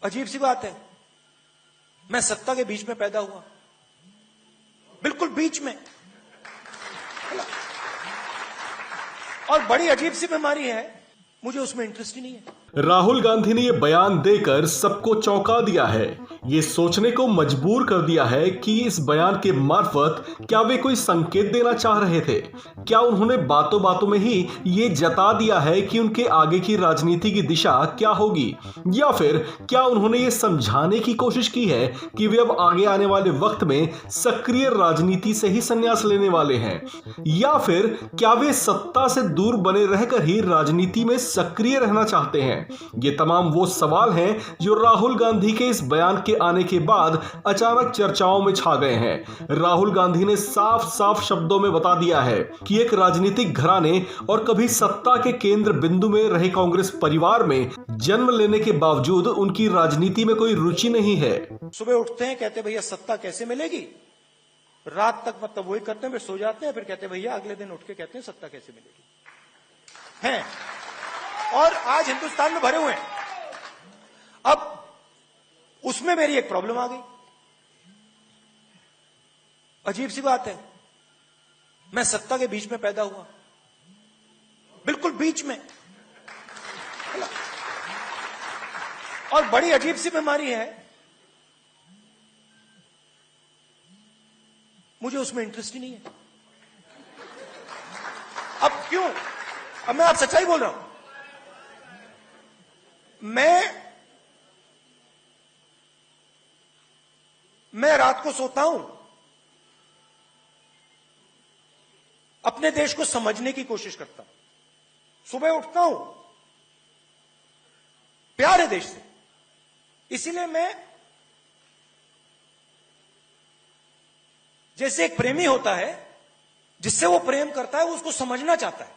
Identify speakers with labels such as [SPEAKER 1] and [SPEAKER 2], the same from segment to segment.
[SPEAKER 1] अजीब सी बात है, मैं सत्ता के बीच में पैदा हुआ, बिल्कुल बीच में। और बड़ी अजीब सी बीमारी है, मुझे उसमें इंटरेस्ट ही नहीं है।
[SPEAKER 2] राहुल गांधी ने यह बयान देकर सबको चौंका दिया है। ये सोचने को मजबूर कर दिया है कि इस बयान के मार्फत क्या वे कोई संकेत देना चाह रहे थे। क्या उन्होंने बातों बातों में ही ये जता दिया है कि उनके आगे की राजनीति की दिशा क्या होगी, या फिर क्या उन्होंने ये समझाने की कोशिश की है कि वे अब आगे आने वाले वक्त में सक्रिय राजनीति से ही संन्यास लेने वाले हैं, या फिर क्या वे सत्ता से दूर बने रहकर ही राजनीति में सक्रिय रहना चाहते हैं। ये तमाम वो सवाल हैं जो राहुल गांधी के इस बयान के आने के बाद अचानक चर्चाओं में छा गए हैं। राहुल गांधी ने साफ साफ शब्दों में बता दिया है कि एक राजनीतिक घराने और कभी सत्ता के केंद्र बिंदु में रहे कांग्रेस परिवार में जन्म लेने के बावजूद उनकी राजनीति में कोई रुचि नहीं है।
[SPEAKER 1] सुबह उठते हैं, कहते भैया सत्ता कैसे मिलेगी, रात तक मतलब वही करते हैं, फिर सो जाते हैं, फिर कहते भैया अगले दिन उठ के कहते हैं सत्ता कैसे मिलेगी हैं। और आज हिंदुस्तान में भरे हुए हैं। अब उसमें मेरी एक प्रॉब्लम आ गई। अजीब सी बात है, मैं सत्ता के बीच में पैदा हुआ, बिल्कुल बीच में। और बड़ी अजीब सी बीमारी है, मुझे उसमें इंटरेस्ट ही नहीं है। अब क्यों? अब मैं आप सच्चाई बोल रहा हूं। मैं रात को सोता हूं, अपने देश को समझने की कोशिश करता हूं, सुबह उठता हूं, प्यार है देश से, इसीलिए मैं जैसे एक प्रेमी होता है, जिससे वो प्रेम करता है, वो उसको समझना चाहता है।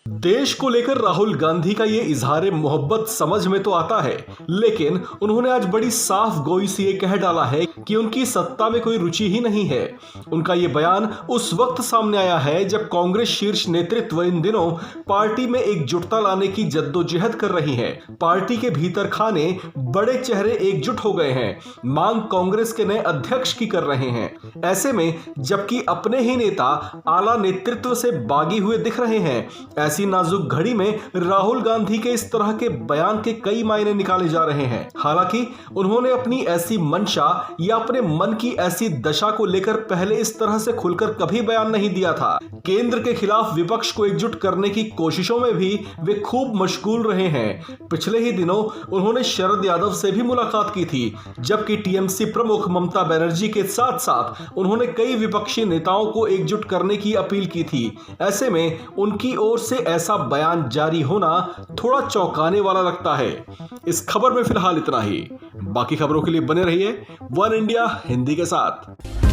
[SPEAKER 2] देश को लेकर राहुल गांधी का ये इजहार मोहब्बत समझ में तो आता है, लेकिन उन्होंने आज बड़ी साफ गोई से ये कह डाला है कि उनकी सत्ता में कोई रुचि ही नहीं है। उनका ये बयान उस वक्त सामने आया है जब कांग्रेस शीर्ष नेतृत्व इन दिनों पार्टी में एकजुटता लाने की जद्दोजहद कर रही है। पार्टी के भीतर खाने बड़े चेहरे एकजुट हो गए हैं, मांग कांग्रेस के नए अध्यक्ष की कर रहे हैं। ऐसे में जबकि अपने ही नेता आला नेतृत्व से बागी हुए दिख रहे हैं, ऐसी नाजुक घड़ी में राहुल गांधी के इस तरह के बयान के कई मायने निकाले जा रहे हैं। हालांकि उन्होंने अपनी ऐसी मंशा या अपने मन की ऐसी दशा को लेकर पहले इस तरह से खुलकर कभी बयान नहीं दिया था। केंद्र के खिलाफ विपक्ष को एकजुट करने की कोशिशों में भी वे खूब मशगूल रहे हैं। पिछले ही दिनों उन्होंने शरद यादव से भी मुलाकात की थी, जबकि टीएमसी प्रमुख ममता बनर्जी के साथ साथ उन्होंने कई विपक्षी नेताओं को एकजुट करने की अपील की थी। ऐसे में उनकी ओर से ऐसा बयान जारी होना थोड़ा चौंकाने वाला लगता है। इस खबर में फिलहाल इतना ही। बाकी खबरों के लिए बने रहिए वन इंडिया हिंदी के साथ।